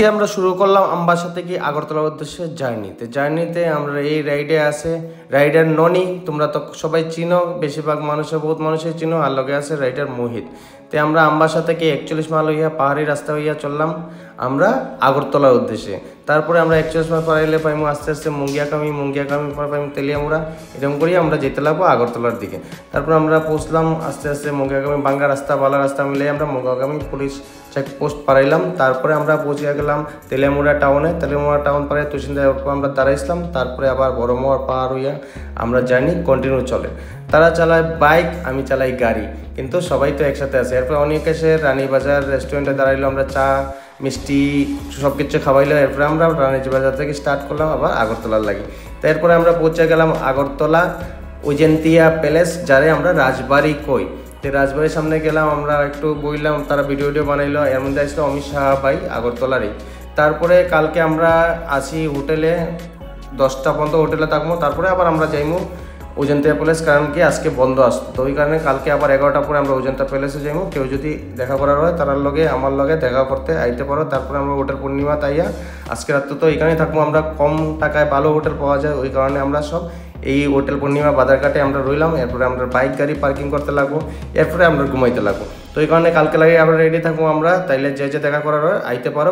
আজকে আমরা শুরু করলাম আমবাসা থেকে আগরতলার উদ্দেশ্যে জার্নিতে আমরা এই রাইডে আছে রাইডার ননি, তোমরা তো সবাই চিনো, বেশিরভাগ বহুত মানুষই চিনো। আর লগে আছে রাইডার মোহিত। তো আমরা আমবাসা থেকে 41 মাইল হইয়া পাহাড়ি রাস্তা হইয়া চললাম আমরা আগরতলার উদ্দেশ্যে। তারপরে আমরা 41 মাইল পারাইলে পাইমু আস্তে আস্তে মুঙ্গিয়াকামি পর পাইমু তেলিয়ামুড়া, এরকম করিয়ে আমরা যেতে লাগবো আগরতলার দিকে। তারপর আমরা পৌঁছলাম আস্তে আস্তে মুঙ্গিয়াকামি, বাঙ্গা রাস্তা বালা রাস্তা মিলে আমরা মুঙ্গিয়াকামি পুলিশ চেকপোস্ট পারাইলাম। তারপরে আমরা পৌঁছে গেলাম তেলিয়ামুড়া টাউন পারে তুষিন্দা আমরা দাঁড়াইছিলাম। তারপরে আবার বড়মোয়ার পাহাড় হইয়া আমরা জার্নি কন্টিনিউ চলে। তারা চালায় বাইক, আমি চালাই গাড়ি, কিন্তু সবাই তো একসাথে আছে। এরপর অনেক এসে রানীবাজার রেস্টুরেন্টে দাঁড়াইলো, আমরা চা মিষ্টি সব কিছু খাওয়াইলো। এরপরে আমরা রানীবাজার থেকে স্টার্ট করলাম আবার আগরতলার লাগি। তারপরে আমরা পৌঁছে গেলাম আগরতলা ওজেন্তিয়া প্যালেস, যারে আমরা রাজবাড়ি কই। তো রাজবাড়ির সামনে গেলাম, আমরা একটু বইলাম, তারা ভিডিও বানাইলো। এর মধ্যে আসলো অমিত শাহ ভাই আগরতলারই। তারপরে কালকে আমরা আসি হোটেলে 10টা পর্যন্ত হোটেলে থাকবো। তারপরে আবার আমরা যাইমু অজন্তা প্যালেস, কারণ কি আজকে বন্ধ আসতো। তো ওই কারণে কালকে আবার 11টার পরে আমরা অজন্তা প্যালেসে যাইমু। কেউ যদি দেখা করার হয় তার লগে আমার লগে দেখা করতে আইতে পারো। তারপরে আমরা হোটেল পূর্ণিমা তাইয়া আজকে রাত্রে তো এখানেই থাকবো। আমরা কম টাকায় ভালো হোটেল পাওয়া যায়, ওই কারণে আমরা সব এই হোটেল পূর্ণিমা বাজারঘাটে আমরা রইলাম। এরপরে আমরা বাইক গাড়ি পার্কিং করতে লাগবো, এরপরে আমরা ঘুমাইতে লাগবো। তো এই কারণে কালকে লাগে আবার রেডি থাকবো আমরা। তাইলে যে দেখা করার হয় আইতে পারো।